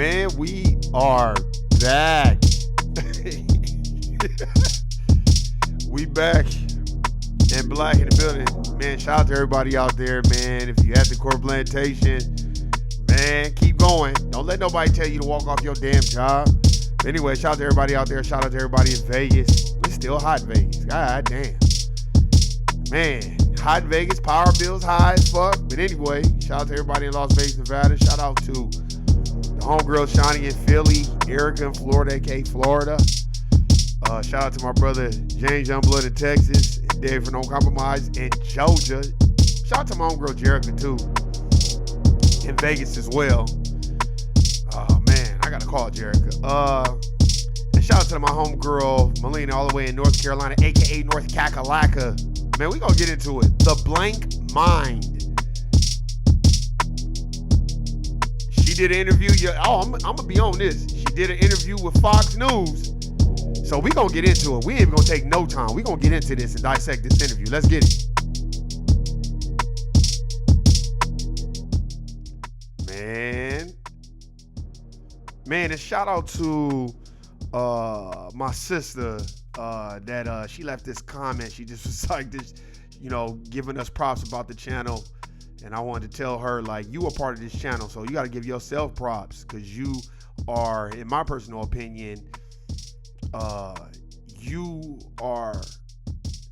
Man, we are back. We back and black in the building. Man, shout out to everybody out there, man. If you at the Core Plantation, man, keep going. Don't let nobody tell you to walk off your damn job. Anyway, shout out to everybody out there. Shout out to everybody in Vegas. It's still hot in Vegas. God damn. Man, hot in Vegas. Power bills high as fuck. But anyway, shout out to everybody in Las Vegas, Nevada. Shout out to the homegirl Shawnee in Philly, Erica in Florida, aka Florida. Shout out to my brother James Youngblood in Texas, and Dave for No Compromise in Georgia. Shout out to my homegirl Jerica too, in Vegas as well. Oh man, I gotta call Jerica. And shout out to my homegirl Melina all the way in North Carolina, aka North Kakalaka. Man, we gonna get into it. The Blank Mind. She did an interview. I'm gonna be on this. She did an interview with Fox News. So we gonna get into it. We ain't even gonna take no time. We gonna get into this and dissect this interview. Let's get it. Man, and shout out to my sister that she left this comment. She just was like this, giving us props about the channel. And I wanted to tell her, like, you are part of this channel, so you got to give yourself props because you are, in my personal opinion, you are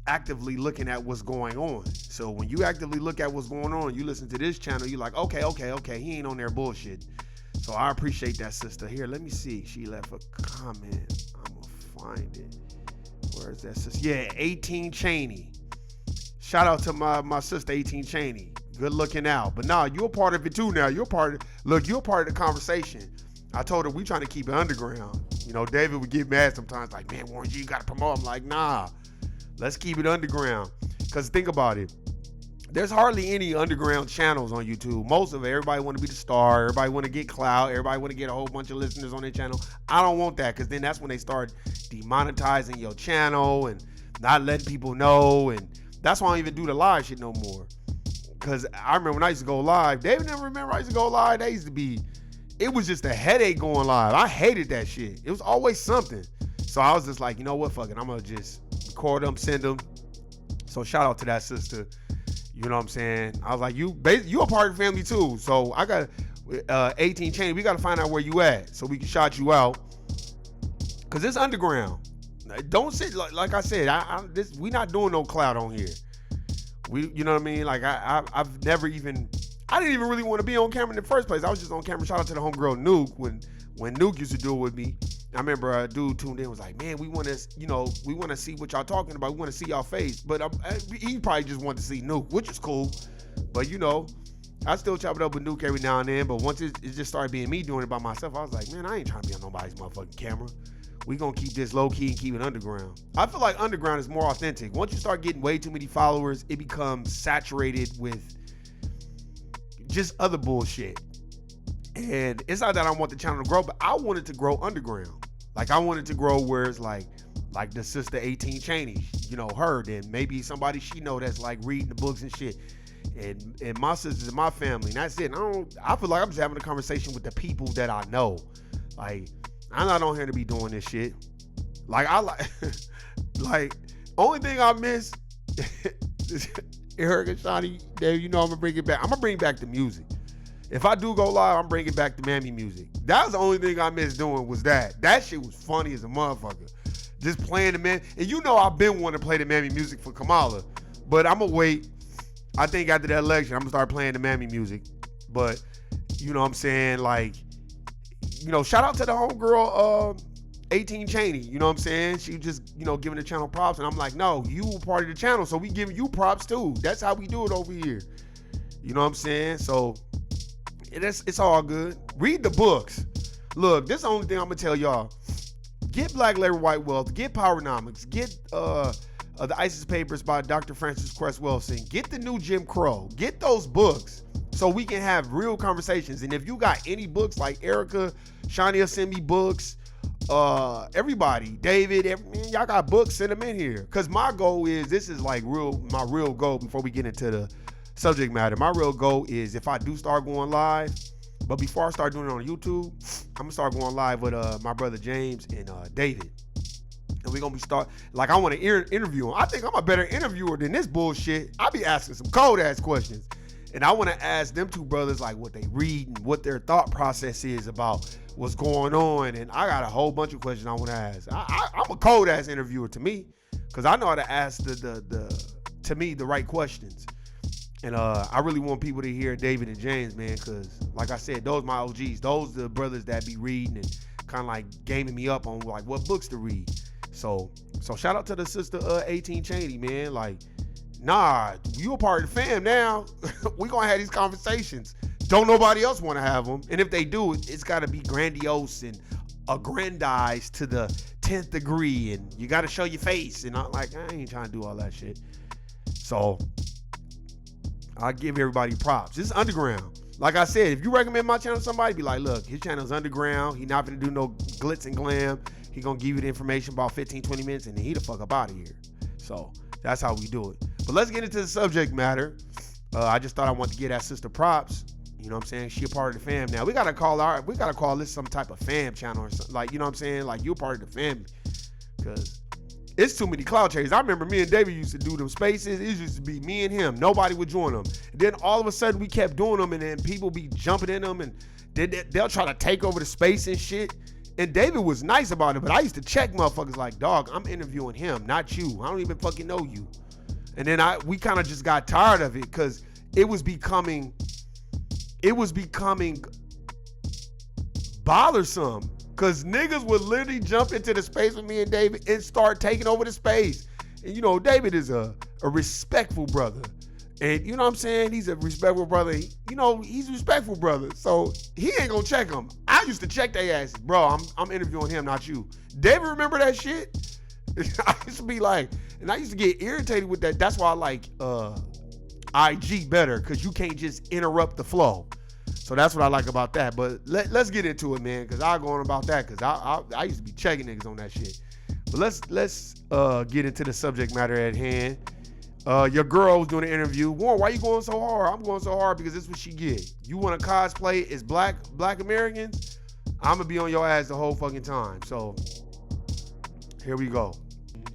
actively looking at what's going on. So when you actively look at what's going on, you listen to this channel, you're like, okay, he ain't on there bullshit. So I appreciate that, sister. Here, let me see. She left a comment. I'm going to find it. Where is that sister? Yeah, 18 Cheney. Shout out to my sister, 18 Cheney. Good looking out. But nah, you're a part of it too now. You're a part of the conversation. I told her we trying to keep it underground. David would get mad sometimes, like, man, Warren G, you got to promote. I'm like, nah, let's keep it underground. Because think about it. There's hardly any underground channels on YouTube. Most of it, everybody want to be the star. Everybody want to get clout. Everybody want to get a whole bunch of listeners on their channel. I don't want that because then that's when they start demonetizing your channel and not letting people know. And that's why I don't even do the live shit no more. Because I remember when I used to go live. David never remember I used to go live. It was just a headache going live. I hated that shit. It was always something. So I was just like, you know what, fuck it. I'm going to just record them, send them. So shout out to that sister. You know what I'm saying? I was like, you a part of the family too. So I got 18 Cheney. We got to find out where you at so we can shout you out. Because it's underground. Don't sit, like I said, we not doing no clout on here. You know what I mean? Like I've never even, I didn't even really want to be on camera in the first place. I was just on camera. Shout out to the homegirl Nuke when Nuke used to do it with me. I remember a dude tuned in and was like, man, we want to see what y'all talking about. We want to see y'all face. But he probably just wanted to see Nuke, which is cool. But I still chop it up with Nuke every now and then. But once it just started being me doing it by myself, I was like, man, I ain't trying to be on nobody's motherfucking camera. We gonna keep this low key and keep it underground. I feel like underground is more authentic. Once you start getting way too many followers, it becomes saturated with just other bullshit. And it's not that I want the channel to grow, but I want it to grow underground. Like I want it to grow where it's like the sister 18 Cheney, her, then maybe somebody she know that's like reading the books and shit. And my sisters and my family, and that's it. I feel like I'm just having a conversation with the people that I know. Like, I'm not on here to be doing this shit. Like only thing I miss Eric and Shawnee, Dave, I'm gonna bring it back. I'm gonna bring back the music. If I do go live, I'm bringing back the Mammy music. That was the only thing I missed doing was that. That shit was funny as a motherfucker. Just playing the man. And I've been wanting to play the Mammy music for Kamala. But I'm gonna wait. I think after that election, I'm gonna start playing the Mammy music. But, you know what I'm saying? Like, shout out to the homegirl, 18 Cheney. You know what I'm saying? She just, giving the channel props. And I'm like, no, you were part of the channel. So we giving you props too. That's how we do it over here. You know what I'm saying? So it's all good. Read the books. Look, this is the only thing I'm going to tell y'all. Get Black Labor, White Wealth. Get Powernomics. Get the ISIS Papers by Dr. Francis Cress Wilson. Get the new Jim Crow. Get those books so we can have real conversations. And if you got any books like Erica, Shawnee will send me books. Everybody, David, y'all got books, send them in here. Because my goal is, this is like my real goal before we get into the subject matter. My real goal is if I do start going live, But before I start doing it on YouTube, I'm gonna start going live with my brother James and David. And we're gonna be I want to interview him. I think I'm a better interviewer than this bullshit. I be asking some cold ass questions. And I want to ask them two brothers like what they read and what their thought process is about what's going on. And I got a whole bunch of questions I want to ask. I'm a cold ass interviewer to me, because I know how to ask the right questions. And I really want people to hear David and James, man, because like I said, those my OGs. Those the brothers that be reading and kind of like gaming me up on like what books to read. So shout out to the sister 18 Cheney, man. Like, nah, you a part of the fam now. We gonna have these conversations. Don't nobody else want to have them. And if they do, it's got to be grandiose and aggrandized to the 10th degree. And you got to show your face. And I'm like, I ain't trying to do all that shit. So I give everybody props. This is underground. Like I said, if you recommend my channel to somebody, be like, look, his channel's underground. He not gonna do no glitz and glam. He gonna give you the information about 15, 20 minutes and then he the fuck up out of here. So that's how we do it. But let's get into the subject matter. I just thought I wanted to get that sister props. You know what I'm saying? She a part of the fam now. We gotta call this some type of fam channel or something. Like, you know what I'm saying? Like, you're part of the family. Cause it's too many cloud chasers. I remember me and David used to do them spaces. It used to be me and him. Nobody would join them. And then all of a sudden we kept doing them, and then people be jumping in them, and they'll try to take over the space and shit. And David was nice about it, but I used to check motherfuckers like, dog, I'm interviewing him, not you. I don't even fucking know you. And then we kind of just got tired of it because it was becoming bothersome. Because niggas would literally jump into the space with me and David and start taking over the space. And you know, David is a respectful brother. And you know what I'm saying? He's a respectful brother. He's a respectful brother. So he ain't gonna check them. I used to check their asses. Bro, I'm interviewing him, not you. David, remember that shit? I used to be like, and I used to get irritated with that. That's why I like IG better, because you can't just interrupt the flow. So that's what I like about that. But let's get into it, man, because I'll go on about that, because I used to be checking niggas on that shit. But let's get into the subject matter at hand. Your girl was doing an interview. Warren, why you going so hard? I'm going so hard because this is what she get. You want to cosplay as black Americans? I'm going to be on your ass the whole fucking time. So here we go.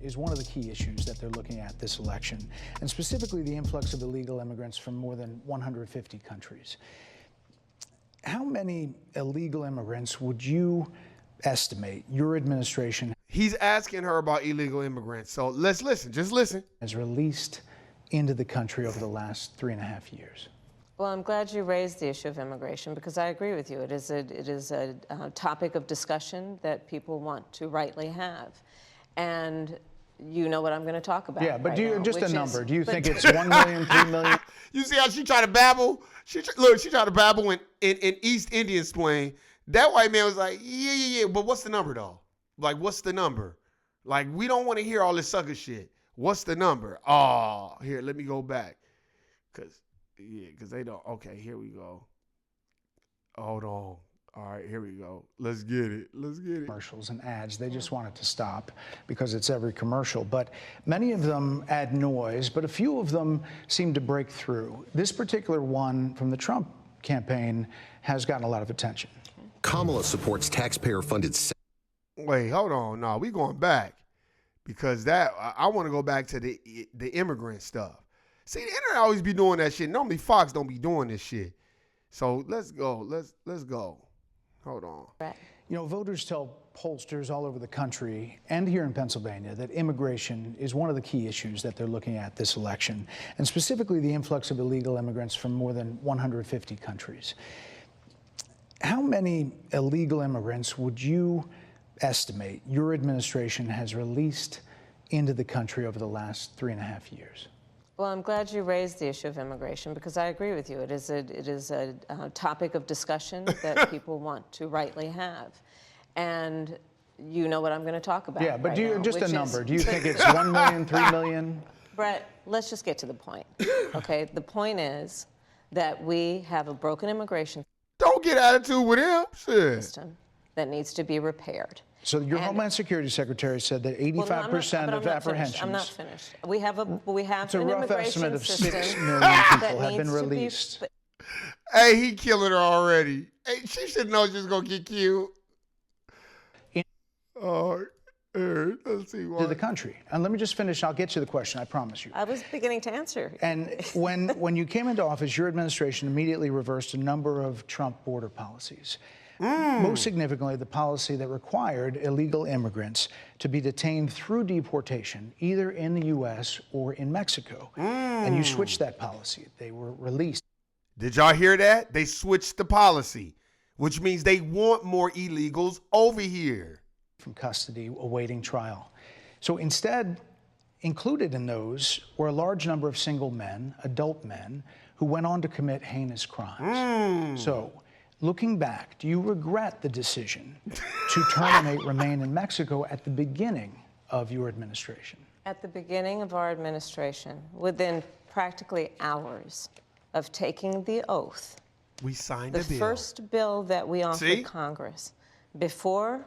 Is one of the key issues that they're looking at this election, and specifically the influx of illegal immigrants from more than 150 countries. How many illegal immigrants would you estimate your administration He's asking her about illegal immigrants. So let's listen. Just listen. has released into the country over the last 3.5 years? Well, I'm glad you raised the issue of immigration, because I agree with you. It is a topic of discussion that people want to rightly have. And you know what I'm going to talk about. Yeah, but right do you, now, just a number. Do you but- think it's 1 million, 3 million? You see how she tried to babble? She tried to babble in East Indian slang. That white man was like, yeah. But what's the number, though? Like, what's the number? Like, we don't want to hear all this sucker shit. What's the number? Oh, here, let me go back. Because they don't. Okay, here we go. Hold on. All right, here we go. Let's get it. Commercials and ads, they just want it to stop because it's every commercial. But many of them add noise, but a few of them seem to break through. This particular one from the Trump campaign has gotten a lot of attention. Kamala supports taxpayer-funded. Wait, hold on. No, we going back, because I want to go back to the immigrant stuff. See, the internet always be doing that shit. Normally Fox don't be doing this shit. So let's go. Let's go. Hold on. You know, voters tell pollsters all over the country and here in Pennsylvania that immigration is one of the key issues that they're looking at this election, and specifically the influx of illegal immigrants from more than 150 countries. How many illegal immigrants would you estimate your administration has released into the country over the last 3.5 years? Well, I'm glad you raised the issue of immigration, because I agree with you. It is a topic of discussion that people want to rightly have. And you know what I'm going to talk about. Yeah, but right do you, now, just a which number, is- do you think it's 1 million, 3 million? Brett, let's just get to the point, okay? The point is that we have a broken immigration Don't get attitude with him. Shit. system that needs to be repaired. So your And- Homeland Security Secretary said that Well, no, 85% of apprehensions. I'm not finished. We have an It's a rough immigration estimate of 6 system million that people have needs been to be- released. Hey, he killing her already. Hey, she should know she's gonna get cute. Oh, let's see To the country. And let me just finish. I'll get to the question, I promise you. I was beginning to answer. And when you came into office, your administration immediately reversed a number of Trump border policies. Most significantly, the policy that required illegal immigrants to be detained through deportation, either in the U.S. or in Mexico. And you switched that policy. They were released. Did y'all hear that? They switched the policy, which means they want more illegals over here. From custody awaiting trial. So instead, included in those were a large number of single men, adult men, who went on to commit heinous crimes. So, looking back, do you regret the decision to terminate Remain in Mexico at the beginning of your administration? At the beginning of our administration, within practically hours of taking the oath, We signed the a bill. first bill that we offered See? Congress, before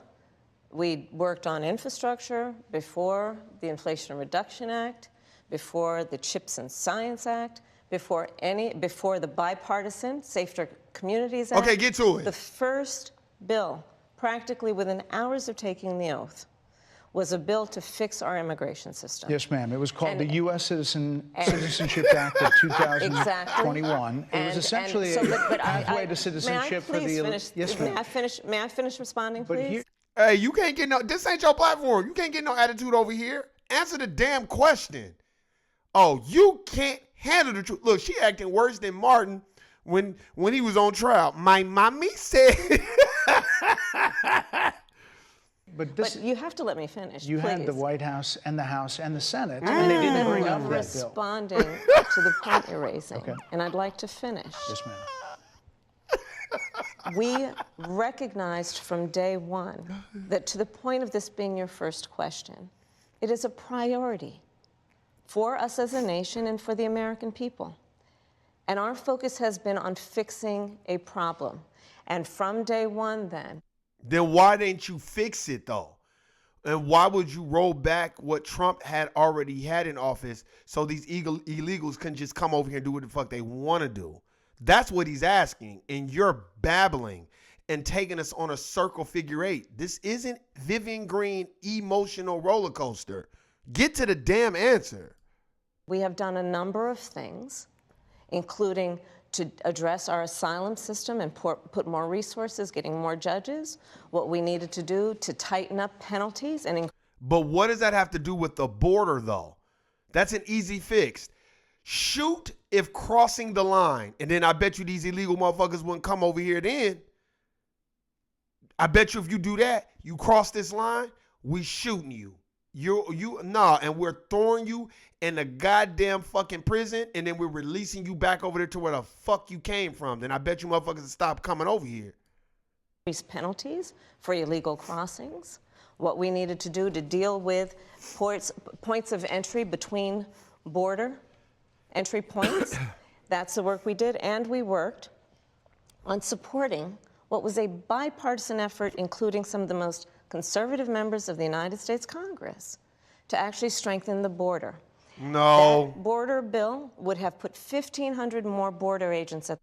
we worked on infrastructure, before the Inflation Reduction Act, before the CHIPS and Science Act, before the bipartisan Safer Communities Act. Okay, get to it. The first bill, practically within hours of taking the oath, was a bill to fix our immigration system. Yes, ma'am. It was called And- the U.S. Citizenship Act of 2021. It was essentially a pathway to citizenship for the elite. Yes, ma'am. May I finish responding, But please? here, Hey, you can't get no, this ain't your platform. You can't get no attitude over here. Answer the damn question. Oh, you can't handle the truth. Look, she acting worse than Martin when he was on trial. My mommy said. but this, But you have to let me finish, you had the please. White House and the House and the Senate, and they didn't bring up that bill. Responding to the point you're raising, Okay. and I'd like to finish. Yes, ma'am. We recognized from day one that, to the point of this being your first question, it is a priority for us as a nation and for the American people. And our focus has been on fixing a problem. And from day one, then Why didn't you fix it though? And why would you roll back what Trump had already had in office so these illegals can just come over here and do what the fuck they want to do? That's what he's asking. And you're babbling and taking us on a circle figure eight. This isn't Vivian Green emotional roller coaster. Get to the damn answer. we have done a number of things, including to address our asylum system and put more resources, getting more judges, what we needed to do to tighten up penalties and But what does that have to do with the border, though? That's an easy fix. Shoot if crossing the line, and then I bet you these illegal motherfuckers wouldn't come over here then. I bet you if you do that, you cross this line, we shooting you. And we're throwing you in the goddamn fucking prison, and then we're releasing you back over there to where the fuck you came from. Then I bet you motherfuckers will stop coming over here. increase penalties for illegal crossings, what we needed to do to deal with points of entry between border entry points. That's the work we did, and we worked on supporting what was a bipartisan effort, including some of the most conservative members of the United States Congress, to actually strengthen the border. No. That border bill would have put 1,500 more border agents at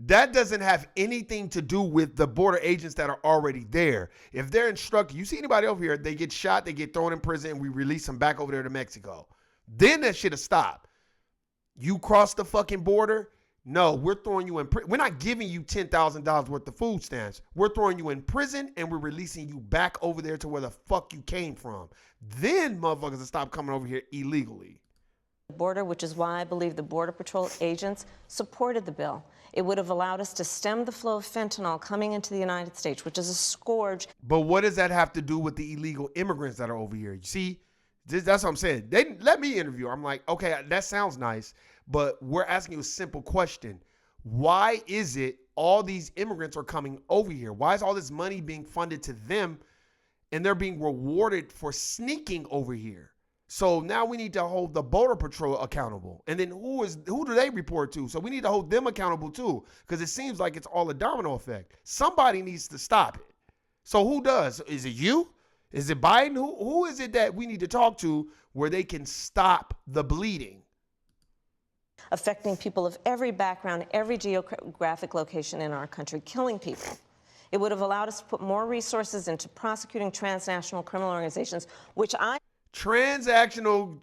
That doesn't have anything to do with the border agents that are already there. If they're instructed, you see anybody over here, they get shot, they get thrown in prison, and we release them back over there to Mexico. Then that shit will stop. You cross the fucking border, no, we're throwing you in prison. We're not giving you $10,000 worth of food stamps. We're throwing you in prison, and we're releasing you back over there to where the fuck you came from. Then motherfuckers will stop coming over here illegally. the border, which is why I believe the Border Patrol agents supported the bill. It would have allowed us to stem the flow of fentanyl coming into the United States, which is a scourge. But what does that have to do with the illegal immigrants that are over here? You see, that's what I'm saying. They didn't let me interview. I'm like, okay, that sounds nice, but we're asking you a simple question. Why is it all these immigrants are coming over here? Why is all this money being funded to them and they're being rewarded for sneaking over here? So now we need to hold the Border Patrol accountable. And then who do they report to? So we need to hold them accountable too, because it seems like it's all a domino effect. Somebody needs to stop it. So who does? Is it you? Is it Biden? Who is it that we need to talk to where they can stop the bleeding? affecting people of every background, every geographic location in our country, killing people. It would have allowed us to put more resources into prosecuting transnational criminal organizations, which transnational,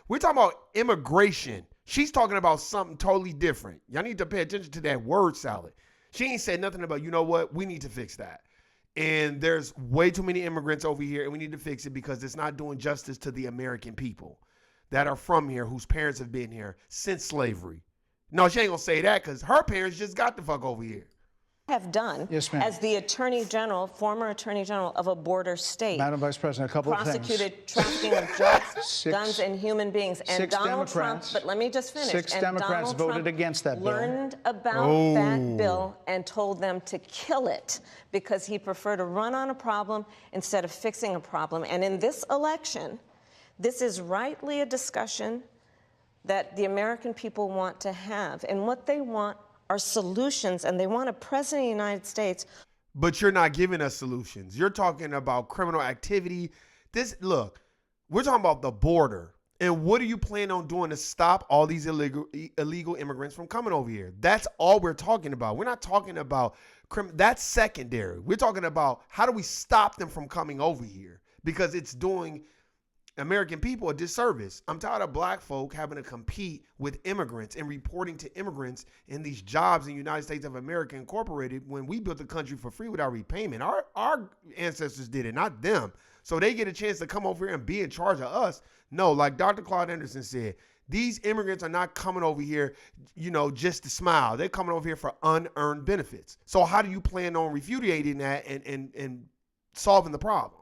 we're talking about immigration. She's talking about something totally different. Y'all need to pay attention to that word salad. She ain't said nothing about, you know what, we need to fix that. And there's way too many immigrants over here, and we need to fix it because it's not doing justice to the American people that are from here, whose parents have been here since slavery. No, she ain't gonna say that because her parents just got the fuck over here. Have done as the Attorney General, former Attorney General of a border state. Madam Vice President, a couple of things. Prosecuted trafficking of drugs, guns, and human beings. And Donald Trump, but let me just finish. Six Democrats voted against that bill. Learned about that bill and told them to kill it because he preferred to run on a problem instead of fixing a problem. And in this election, this is rightly a discussion that the American people want to have. And what they want are solutions, and they want a president of the United States. But you're not giving us solutions. You're talking about criminal activity. Look, we're talking about the border. And what are you planning on doing to stop all these illegal immigrants from coming over here? That's all we're talking about. We're not talking about that's secondary. We're talking about how do we stop them from coming over here, because it's doing American people a disservice. I'm tired of black folk having to compete with immigrants and reporting to immigrants in these jobs in the United States of America Incorporated when we built the country for free without repayment. Our ancestors did it, not them. So they get a chance to come over here and be in charge of us. No, like Dr. Claude Anderson said, these immigrants are not coming over here, just to smile. They're coming over here for unearned benefits. So how do you plan on refuting that and solving the problem?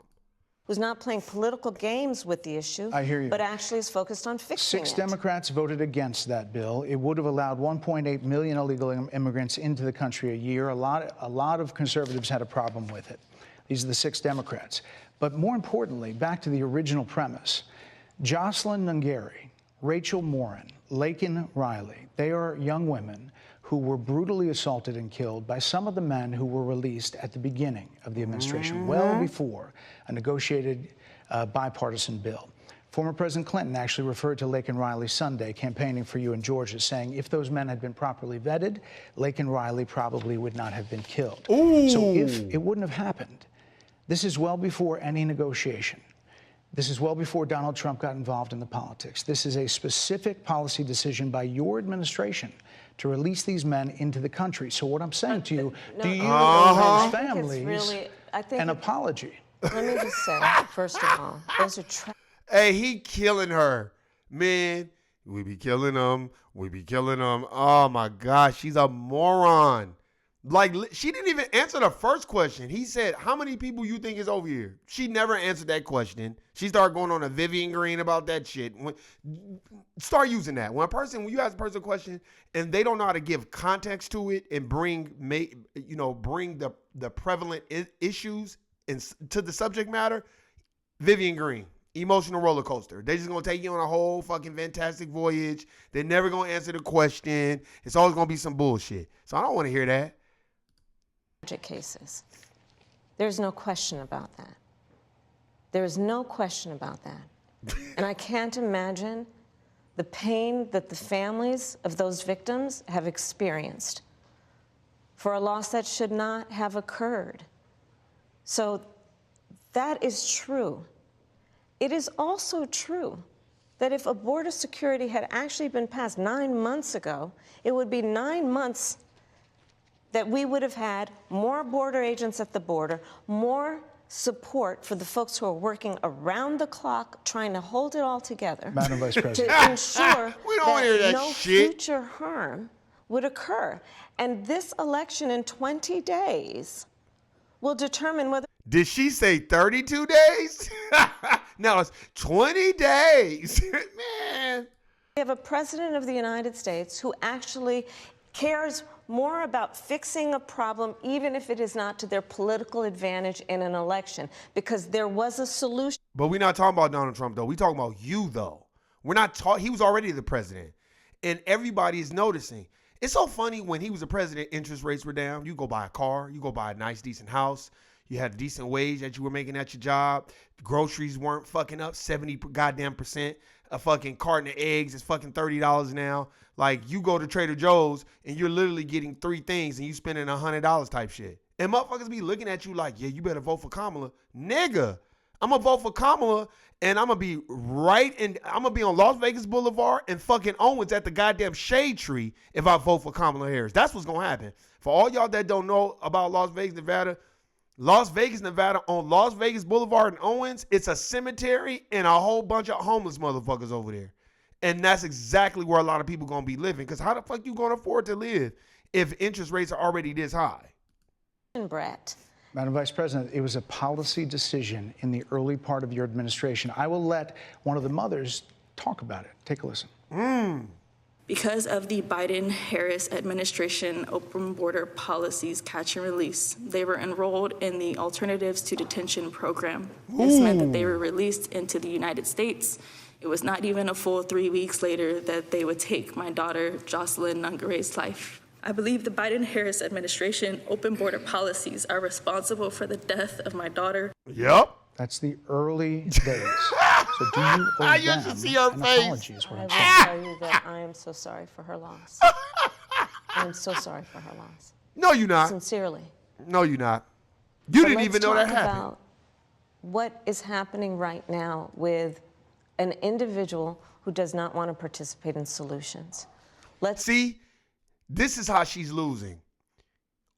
Who's not playing political games with the issue, I hear you, but actually is focused on fixing it. Six Democrats voted against that bill. It would have allowed 1.8 million illegal immigrants into the country a year. A lot of conservatives had a problem with it. These are the six Democrats. But more importantly, back to the original premise, Jocelyn Nungari, Rachel Morin, Laken Riley, they are young women who were brutally assaulted and killed by some of the men who were released at the beginning of the administration, well before a negotiated bipartisan bill. Former President Clinton actually referred to Laken Riley Sunday campaigning for you in Georgia, saying if those men had been properly vetted, Laken Riley probably would not have been killed. Ooh. So if it wouldn't have happened, this is well before any negotiation. This is well before Donald Trump got involved in the politics. This is a specific policy decision by your administration to release these men into the country. So what I'm saying to you, do you owe those families an apology? Let me just say, first of all, those are hey, he killing her. Man, we be killing them. We be killing them. Oh, my gosh. She's a moron. Like, she didn't even answer the first question. He said, how many people you think is over here? She never answered that question. She started going on a Vivian Green about that shit. Start using that. When you ask a person a question and they don't know how to give context to it and bring the prevalent issues to the subject matter, Vivian Green, emotional roller coaster. They're just going to take you on a whole fucking fantastic voyage. They're never going to answer the question. It's always going to be some bullshit. So I don't want to hear that. Cases. There's no question about that. There is no question about that. And I can't imagine the pain that the families of those victims have experienced for a loss that should not have occurred. So that is true. It is also true that if a border security had actually been passed 9 months ago, it would be 9 months that we would have had more border agents at the border, more support for the folks who are working around the clock trying to hold it all together. Madam Vice President. To ensure we don't hear that no shit. future harm would occur. And this election in 20 days will determine whether... Did she say 32 days? No, it's 20 days. Man. We have a president of the United States who actually cares more about fixing a problem, even if it is not to their political advantage in an election, because there was a solution. But we're not talking about Donald Trump, though. We're talking about you, though. We're not talking. He was already the president, and everybody is noticing. It's so funny when he was the president, interest rates were down. You go buy a car, you go buy a nice, decent house. You had a decent wage that you were making at your job. Groceries weren't fucking up 70% A fucking carton of eggs is fucking $30 now. Like, you go to Trader Joe's and you're literally getting 3 things and you spending $100 type shit. And motherfuckers be looking at you like, yeah, you better vote for Kamala. Nigga, I'm going to vote for Kamala and I'm going to be I'm going to be on Las Vegas Boulevard and fucking Owens at the goddamn shade tree if I vote for Kamala Harris. That's what's going to happen. For all y'all that don't know about Las Vegas, Nevada on Las Vegas Boulevard and Owens, it's a cemetery and a whole bunch of homeless motherfuckers over there. And that's exactly where a lot of people going to be living. Because how the fuck you going to afford to live if interest rates are already this high? Brett. Madam Vice President, it was a policy decision in the early part of your administration. I will let one of the mothers talk about it. Take a listen. Because of the Biden-Harris administration open border policies catch and release, they were enrolled in the Alternatives to Detention program. This meant that they were released into the United States. It was not even a full 3 weeks later that they would take my daughter, Jocelyn Nungare's life. I believe the Biden-Harris administration open border policies are responsible for the death of my daughter. Yep. That's the early days. So do you owe I them used to see her an face. apology is what I I'm will saying. tell you that I am so sorry for her loss. I am so sorry for her loss. No, you're not. Sincerely. No, you're not. You But didn't even know that let's talk happened. about what is happening right now with an individual who does not want to participate in solutions. Let's See, this is how she's losing.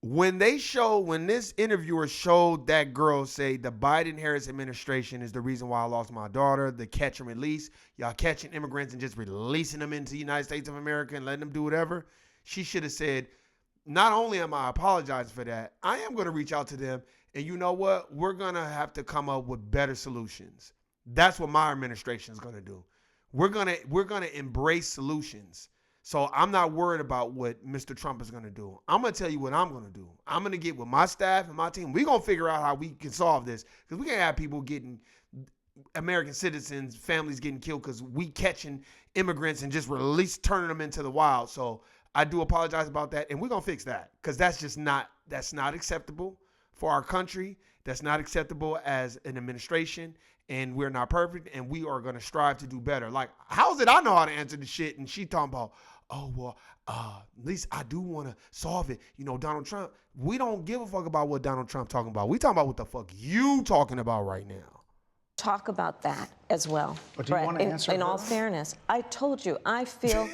When this interviewer showed that girl say the Biden-Harris administration is the reason why I lost my daughter, the catch and release, y'all catching immigrants and just releasing them into the United States of America and letting them do whatever, she should have said, not only am I apologizing for that, I am going to reach out to them, and you know what? We're going to have to come up with better solutions. That's what my administration is going to do. We're going to embrace solutions. So I'm not worried about what Mr. Trump is going to do. I'm going to tell you what I'm going to do. I'm going to get with my staff and my team. We're going to figure out how we can solve this, because we can't have people getting, American citizens, families getting killed because we catching immigrants and just turning them into the wild. So I do apologize about that, and we're going to fix that, because that's not acceptable for our country. That's not acceptable as an administration, and we're not perfect, and we are going to strive to do better. Like, how is it I know how to answer the shit, and she talking about, oh, well, at least I do want to solve it. You know, Donald Trump, we don't give a fuck about what Donald Trump talking about. We talking about what the fuck you talking about right now. talk about that as well. But do you Brett, want to answer in her? all fairness, I told you, I feel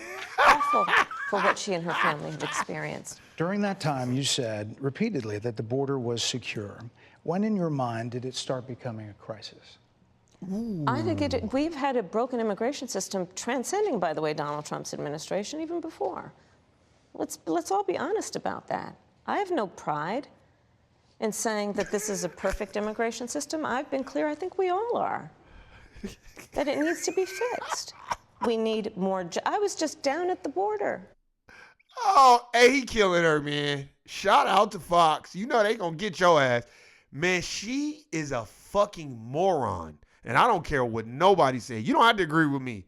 awful for what she and her family have experienced. During that time, you said repeatedly that the border was secure. When in your mind did it start becoming a crisis? I think we've had a broken immigration system transcending, by the way, Donald Trump's administration, even before. Let's all be honest about that. I have no pride in saying that this is a perfect immigration system. I've been clear, I think we all are, that it needs to be fixed. We need more. I was just down at the border. Oh, hey, he killing her, man. Shout out to Fox. You know they gonna get your ass. Man, she is a fucking moron. And I don't care what nobody says. You don't have to agree with me.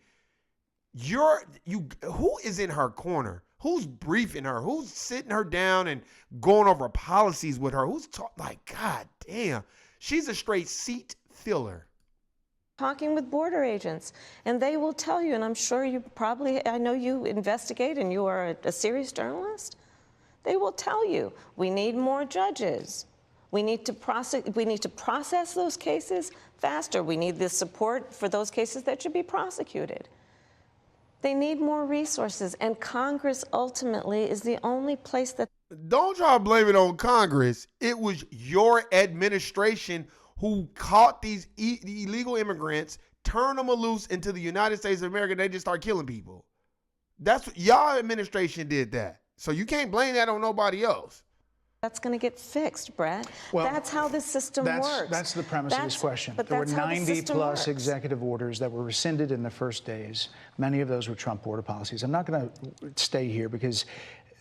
Who is in her corner? Who's briefing her? Who's sitting her down and going over policies with her? Who's like, God damn. She's a straight seat filler. Talking with border agents, and they will tell you, and I'm sure I know you investigate and you are a serious journalist. They will tell you, we need more judges. We need to process those cases faster. We need the support for those cases that should be prosecuted. They need more resources, and Congress ultimately is the only place that... Don't try to blame it on Congress. It was your administration who caught these illegal immigrants, turned them loose into the United States of America, and they just start killing people. That's what y'all administration did that. So you can't blame that on nobody else. That's going to get fixed, Brett. Well, that's how this system works. That's the premise of this question. But There were that's how the 90 system plus works. executive orders that were rescinded in the first days. Many of those were Trump border policies. I'm not going to stay here because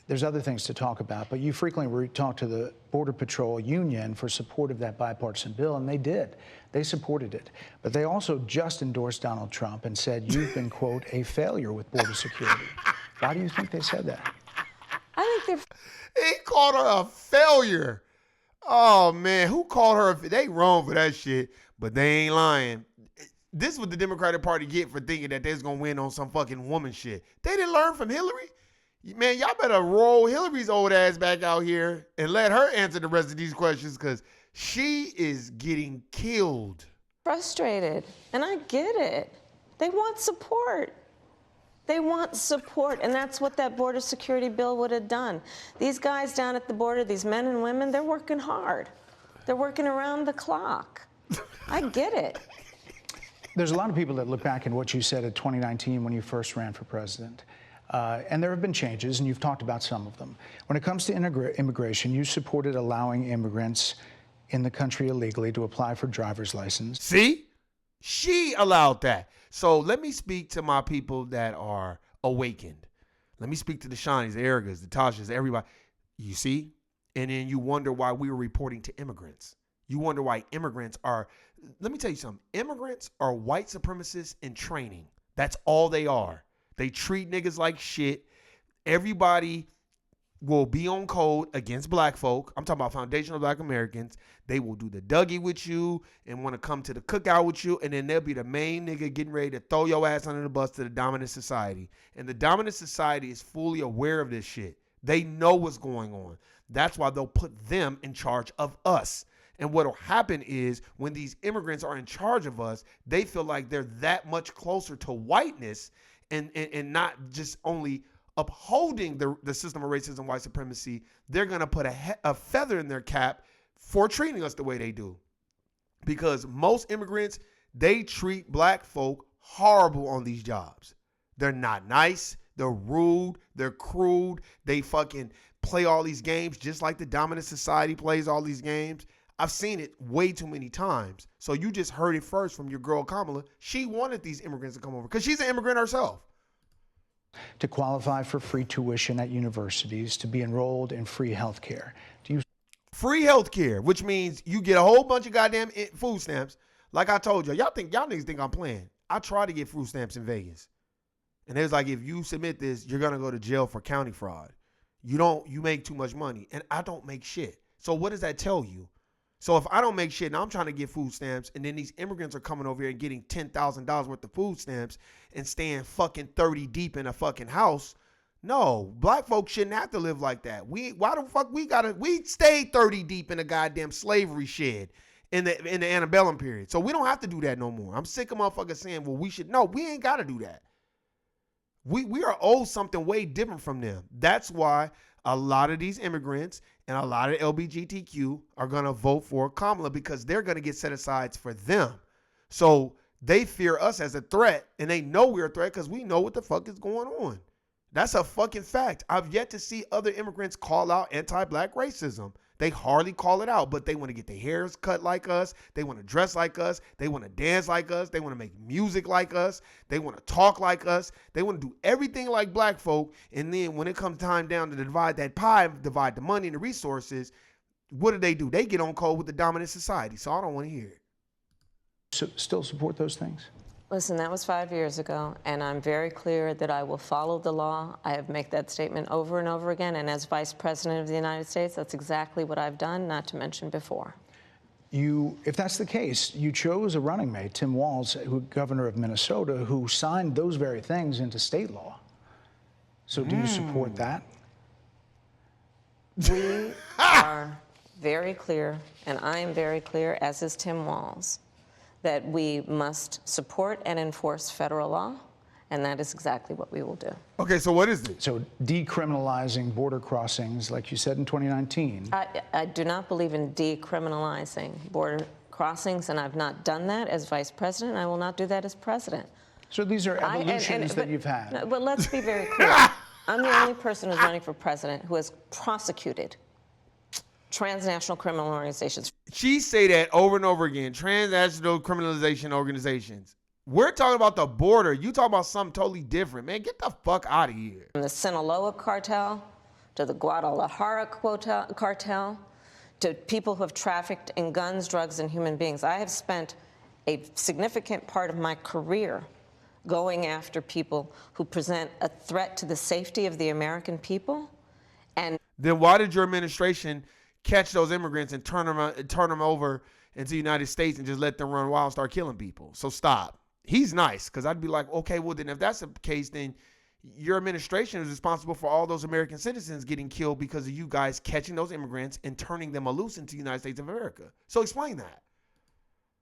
there's other things to talk about, but you frequently talked to the Border Patrol Union for support of that bipartisan bill, and they did. They supported it. But they also just endorsed Donald Trump and said, you've been, quote, a failure with border security. Why do you think they said that? I think they're... He called her a failure. Oh, man, who called her? They wrong for that shit, but they ain't lying. This is what the Democratic Party get for thinking that they's going to win on some fucking woman shit. They didn't learn from Hillary. Man, y'all better roll Hillary's old ass back out here and let her answer the rest of these questions because she is getting killed. Frustrated, and I get it. They want support. They want support, and that's what that border security bill would have done. These guys down at the border, these men and women, they're working hard. They're working around the clock. I get it. There's a lot of people that look back at what you said in 2019 when you first ran for president. And there have been changes, and you've talked about some of them. When it comes to immigration, you supported allowing immigrants in the country illegally to apply for driver's license. See? She allowed that. So let me speak to my people that are awakened. Let me speak to the Shawnees, the Ericas, the Tashas, everybody. You see? And then you wonder why we were reporting to immigrants. You wonder why immigrants are, let me tell you something. Immigrants are white supremacists in training. That's all they are. They treat niggas like shit. Everybody will be on code against black folk. I'm talking about foundational black Americans. They will do the Dougie with you and want to come to the cookout with you. And then they'll be the main nigga getting ready to throw your ass under the bus to the dominant society. And the dominant society is fully aware of this shit. They know what's going on. That's why they'll put them in charge of us. And what'll happen is when these immigrants are in charge of us, they feel like they're that much closer to whiteness and not just only upholding the system of racism, white supremacy. They're going to put a feather in their cap for treating us the way they do. Because most immigrants, they treat black folk horrible on these jobs. They're not nice. They're rude. They're crude. They fucking play all these games just like the dominant society plays all these games. I've seen it way too many times. So you just heard it first from your girl Kamala. She wanted these immigrants to come over because she's an immigrant herself. To qualify for free tuition at universities, to be enrolled in free health care. Free health care, which means you get a whole bunch of goddamn food stamps. Like I told you, y'all niggas think I'm playing. I tried to get food stamps in Vegas. And it was like, if you submit this, you're going to go to jail for county fraud. You make too much money. And I don't make shit. So what does that tell you? So if I don't make shit, now I'm trying to get food stamps, and then these immigrants are coming over here and getting $10,000 worth of food stamps and staying fucking 30 deep in a fucking house. No, black folks shouldn't have to live like that. Why the fuck we stayed 30 deep in a goddamn slavery shed in the antebellum period. So we don't have to do that no more. I'm sick of motherfuckers saying, well, we should. No, we ain't got to do that. We are owed something way different from them. That's why a lot of these immigrants and a lot of LGBTQ are going to vote for Kamala, because they're going to get set aside for them. So they fear us as a threat, and they know we're a threat because we know what the fuck is going on. That's a fucking fact. I've yet to see other immigrants call out anti-black racism. They hardly call it out, but they want to get their hairs cut like us. They want to dress like us. They want to dance like us. They want to make music like us. They want to talk like us. They want to do everything like black folk. And then when it comes time down to divide that pie, divide the money and the resources, what do? They get on code with the dominant society. So I don't want to hear it. So, still support those things? Listen, that was 5 years ago, and I'm very clear that I will follow the law. I have made that statement over and over again, and as Vice President of the United States, that's exactly what I've done, not to mention before. If that's the case, you chose a running mate, Tim Walz, governor of Minnesota, who signed those very things into state law. So do you support that? We are very clear, and I am very clear, as is Tim Walz, that we must support and enforce federal law, and that is exactly what we will do. Okay, so what is it? So decriminalizing border crossings, like you said in 2019. I do not believe in decriminalizing border crossings, and I've not done that as vice president. I will not do that as president. So these are evolutions that you've had. No, but let's be very clear. I'm the only person who's running for president who has prosecuted transnational criminal organizations. She say that over and over again, transnational criminalization organizations. We're talking about the border. You talking about something totally different. Man, get the fuck out of here. From the Sinaloa cartel to the Guadalajara cartel to people who have trafficked in guns, drugs, and human beings. I have spent a significant part of my career going after people who present a threat to the safety of the American people. And then why did your administration catch those immigrants and turn them over into the United States and just let them run wild and start killing people. So stop. He's nice, because I'd be like, okay, well then if that's the case, then your administration is responsible for all those American citizens getting killed because of you guys catching those immigrants and turning them loose into the United States of America. So explain that.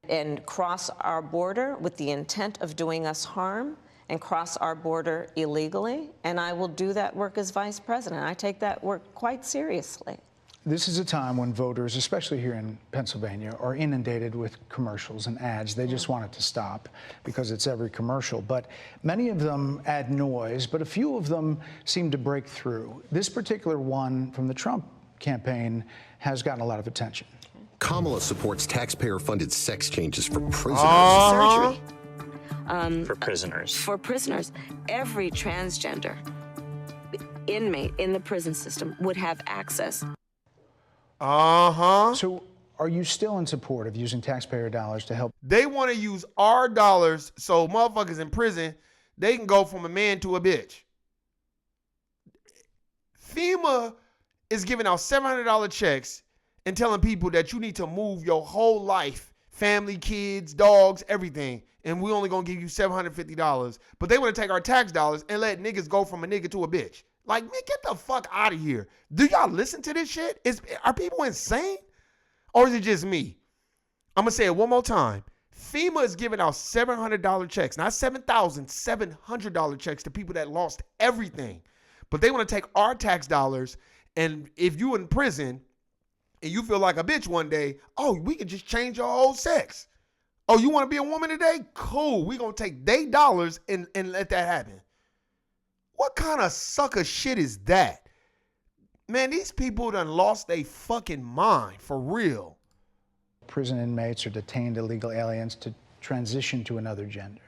And cross our border with the intent of doing us harm and cross our border illegally. And I will do that work as vice president. I take that work quite seriously. This is a time when voters, especially here in Pennsylvania, are inundated with commercials and ads. They just want it to stop because it's every commercial. But many of them add noise, but a few of them seem to break through. This particular one from the Trump campaign has gotten a lot of attention. Kamala supports taxpayer-funded sex changes for prisoners. Uh-huh. Surgery. For prisoners. For prisoners, every transgender inmate in the prison system would have access. Uh-huh. So are you still in support of using taxpayer dollars to help? They want to use our dollars so motherfuckers in prison, they can go from a man to a bitch. FEMA is giving out $700 checks and telling people that you need to move your whole life, family, kids, dogs, everything, and we only gonna give you $750. But they want to take our tax dollars and let niggas go from a nigga to a bitch. Like, man, get the fuck out of here. Do y'all listen to this shit? Are people insane? Or is it just me? I'm going to say it one more time. FEMA is giving out $700 checks, not $7,000, $700 checks to people that lost everything. But they want to take our tax dollars, and if you in prison and you feel like a bitch one day, oh, we can just change your whole sex. Oh, you want to be a woman today? Cool. We're going to take their dollars and let that happen. What kind of sucker shit is that? Man, these people done lost their fucking mind, for real. Prison inmates or detained illegal aliens to transition to another gender.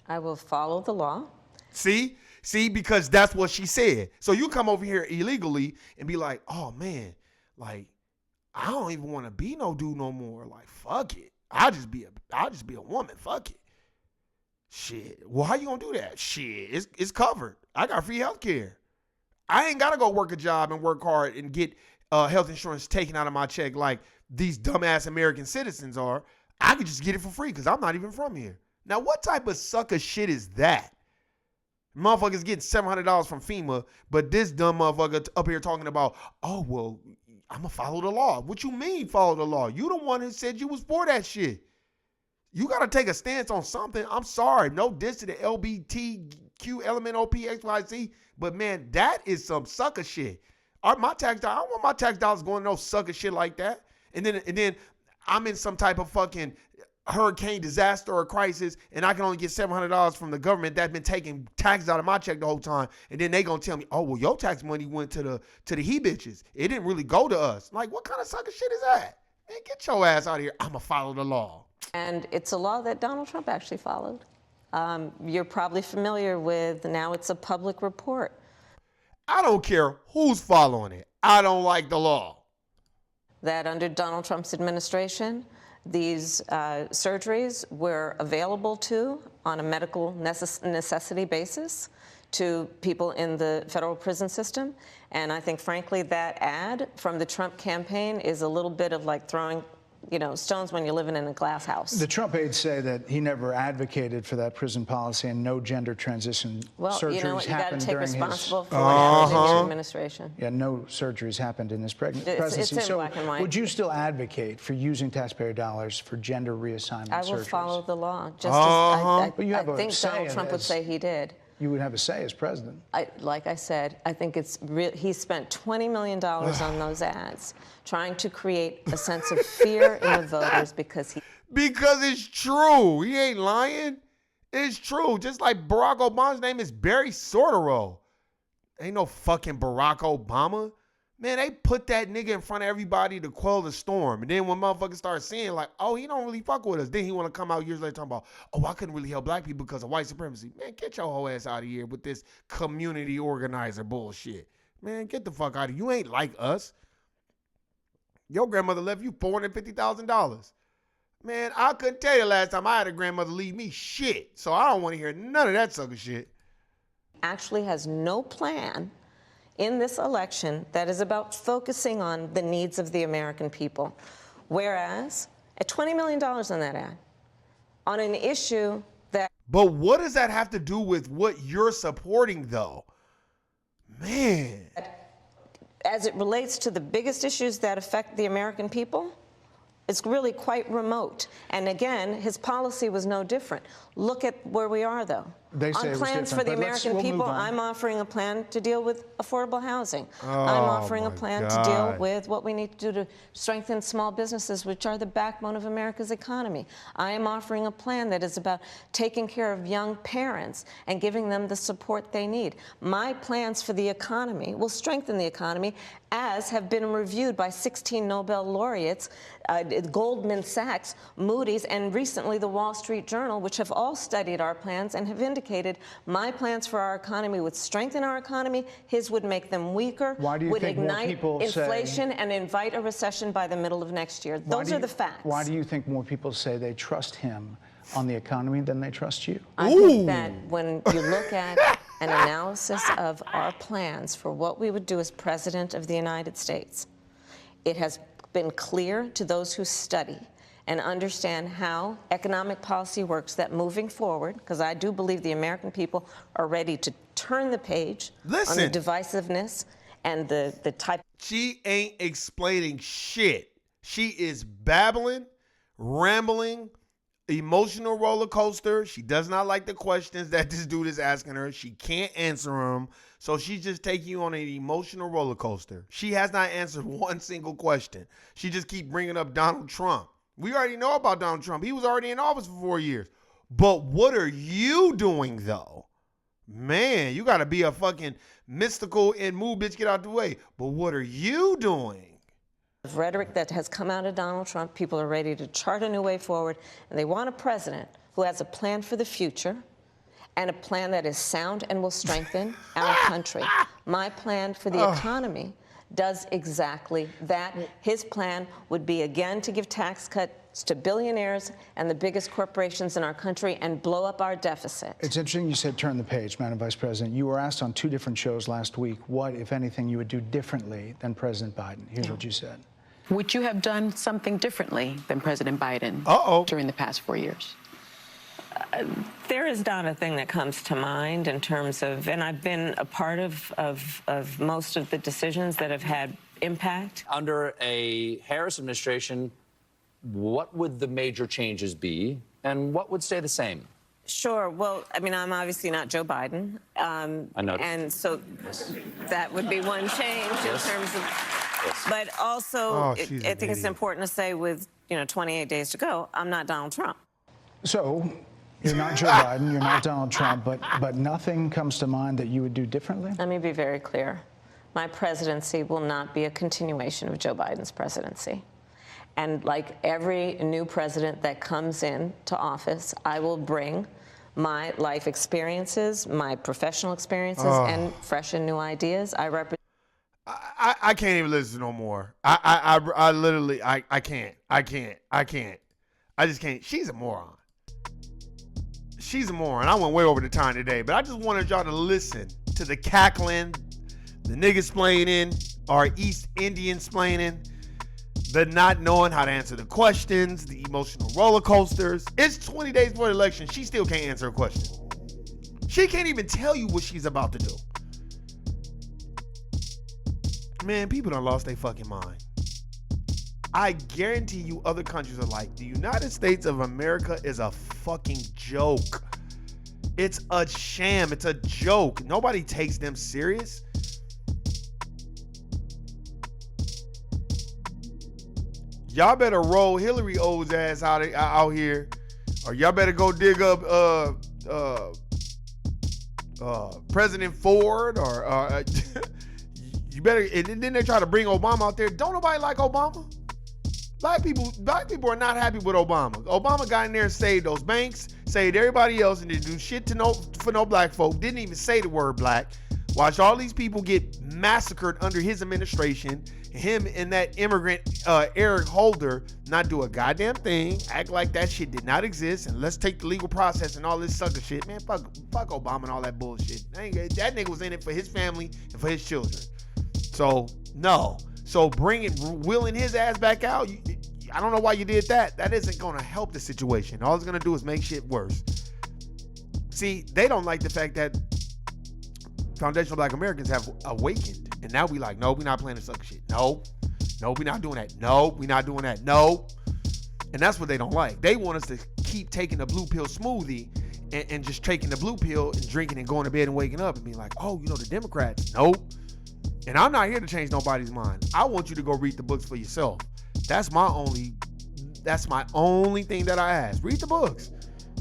I will follow the law. See, because that's what she said. So you come over here illegally and be like, oh man, like, I don't even want to be no dude no more. Like, fuck it. I'll just be a woman. Fuck it. Shit. Well, how you gonna do that? Shit, it's covered. I got free health care. I ain't gotta go work a job and work hard and get health insurance taken out of my check like these dumbass American citizens are. I could just get it for free because I'm not even from here. Now, what type of sucker shit is that? Motherfuckers getting $700 from FEMA, but this dumb motherfucker up here talking about, oh, well, I'm gonna follow the law. What you mean follow the law? You the one who said you was for that shit. You got to take a stance on something. I'm sorry. No diss to the LBTQ element OPXYZ. But, man, that is some sucker shit. My tax dollars, I don't want my tax dollars going to no sucker shit like that. And then I'm in some type of fucking hurricane disaster or crisis, and I can only get $700 from the government that's been taking taxes out of my check the whole time. And then they going to tell me, oh, well, your tax money went to the he bitches. It didn't really go to us. Like, what kind of sucker shit is that? Man, get your ass out of here. I'm going to follow the law. And it's a law that Donald Trump actually followed. You're probably familiar with, now it's a public report. I don't care who's following it. I don't like the law. That under Donald Trump's administration, these surgeries were available on a medical necessity basis to people in the federal prison system. And I think, frankly, that ad from the Trump campaign is a little bit of like throwing stones when you're living in a glass house. The Trump aides say that he never advocated for that prison policy and no gender transition surgeries you know what? You got to happened take during responsible his... for what happened in your administration. Yeah, no surgeries happened in his presidency. It's in black and white. Would you still advocate for using taxpayer dollars for gender reassessment surgeries? I will follow the law. Just as But you have I a think say Donald in Trump would this. say he did. You would have a say as president. Like I said, I think it's real. He spent $20 million on those ads, trying to create a sense of fear in the voters because it's true. He ain't lying. It's true. Just like Barack Obama's name is Barry Soetoro. Ain't no fucking Barack Obama. Man, they put that nigga in front of everybody to quell the storm. And then when motherfuckers start seeing like, oh, he don't really fuck with us. Then he want to come out years later talking about, oh, I couldn't really help black people because of white supremacy. Man, get your whole ass out of here with this community organizer bullshit. Man, get the fuck out of here. You ain't like us. Your grandmother left you $450,000. Man, I couldn't tell you the last time I had a grandmother leave me shit. So I don't want to hear none of that sucker shit. actually has no plan in this election that is about focusing on the needs of the American people. Whereas, at $20 million on that ad, on an issue that... But what does that have to do with what you're supporting, though? Man. As it relates to the biggest issues that affect the American people, it's really quite remote. And again, his policy was no different. Look at where we are, though. They say on plans for the American people, I'm offering a plan to deal with affordable housing. I'm offering a plan to deal with what we need to do to strengthen small businesses, which are the backbone of America's economy. I am offering a plan that is about taking care of young parents and giving them the support they need. My plans for the economy will strengthen the economy, as have been reviewed by 16 Nobel laureates, Goldman Sachs, Moody's, and recently the Wall Street Journal, which have all studied our plans and have indicated my plans for our economy would strengthen our economy, his would make them weaker, would ignite inflation and invite a recession by the middle of next year. Those are the facts. Why do you think more people say they trust him on the economy than they trust you? I think that when you look at an analysis of our plans for what we would do as President of the United States, it has been clear to those who study and understand how economic policy works that moving forward, because I do believe the American people are ready to turn the page on the divisiveness and the type. She ain't explaining shit. She is babbling, rambling, emotional roller coaster. She does not like the questions that this dude is asking her. She can't answer them. So she's just taking you on an emotional roller coaster. She has not answered one single question. She just keep bringing up Donald Trump. We already know about Donald Trump. He was already in office for 4 years. But what are you doing, though? Man, you got to be a fucking mystical and move, bitch, get out the way. But what are you doing? Rhetoric that has come out of Donald Trump, people are ready to chart a new way forward, and they want a president who has a plan for the future and a plan that is sound and will strengthen our country. My plan for the economy does exactly that. His plan would be, again, to give tax cuts to billionaires and the biggest corporations in our country and blow up our deficit. It's interesting you said turn the page, Madam Vice President. You were asked on 2 different shows last week what, if anything, you would do differently than President Biden. Here's what you said. Would you have done something differently than President Biden during the past 4 years? There is not a thing that comes to mind in terms of, and I've been a part of most of the decisions that have had impact. Under a Harris administration, what would the major changes be, and what would stay the same? Sure. Well, I mean, I'm obviously not Joe Biden. I noticed. And so that would be one change in terms of, but also, I think it's important to say with, 28 days to go, I'm not Donald Trump. So, you're not Joe Biden, you're not Donald Trump, but nothing comes to mind that you would do differently? Let me be very clear. My presidency will not be a continuation of Joe Biden's presidency. And like every new president that comes into office, I will bring my life experiences, my professional experiences, and fresh and new ideas. I can't even listen no more. I literally, I can't. I just can't. She's a moron. She's a moron. I went way over the time today, but I just wanted y'all to listen to the cackling, the niggas splaining, our East Indians splaining, the not knowing how to answer the questions, the emotional roller coasters. It's 20 days before the election. She still can't answer a question. She can't even tell you what she's about to do. Man, people done lost their fucking mind. I guarantee you other countries are like, the United States of America is a fucking joke. It's a sham. It's a joke. Nobody takes them serious. Y'all better roll Hillary old ass out here, or y'all better go dig up President Ford, or you better. And then they try to bring Obama out there. Don't nobody like Obama. Black people are not happy with Obama. Obama got in there and saved those banks, saved everybody else, and didn't do shit for no black folk. Didn't even say the word black. Watched all these people get massacred under his administration. Him and that immigrant Eric Holder not do a goddamn thing, act like that shit did not exist, and let's take the legal process and all this sucker shit. Man, fuck Obama and all that bullshit. That nigga was in it for his family and for his children. So no. So wheeling his ass back out, I don't know why you did that. That isn't gonna help the situation. All it's gonna do is make shit worse. See, they don't like the fact that foundational Black Americans have awakened. And now we like, no, we're not playing the sucker shit. No, we're not doing that. No, we're not doing that. No. And that's what they don't like. They want us to keep taking the blue pill smoothie and just taking the blue pill and drinking and going to bed and waking up and being like, oh, the Democrats. Nope. And I'm not here to change nobody's mind. I want you to go read the books for yourself. That's my only thing that I ask. Read the books.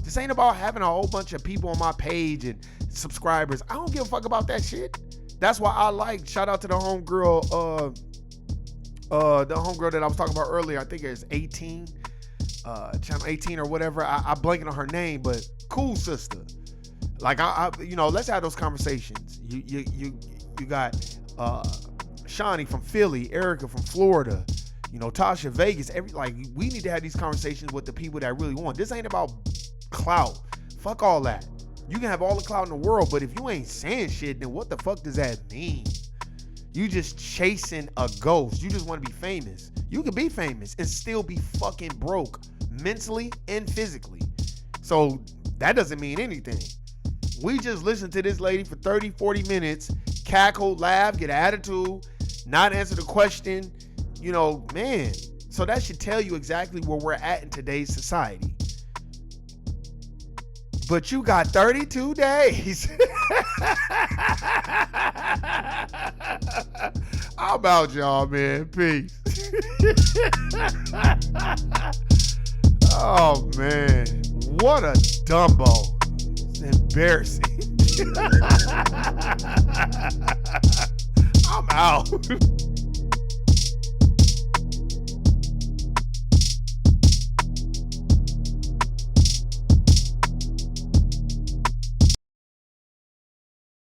This ain't about having a whole bunch of people on my page and subscribers. I don't give a fuck about that shit. That's why I like, shout out to the homegirl, that I was talking about earlier. I think it's 18, channel 18 or whatever. I'm blanking on her name, but cool sister. Like let's have those conversations. You got Shawnee from Philly, Erica from Florida, Tasha Vegas. We need to have these conversations with the people that really want. This ain't about clout. Fuck all that. You can have all the clout in the world, but if you ain't saying shit, then what the fuck does that mean? You just chasing a ghost. You just want to be famous. You can be famous and still be fucking broke mentally and physically. So that doesn't mean anything. We just listened to this lady for 30, 40 minutes, cackle, laugh, get attitude, not answer the question, man. So that should tell you exactly where we're at in today's society. But you got 32 days. How about y'all, man? Peace. Oh, man. What a Dumbo. It's embarrassing. I'm out.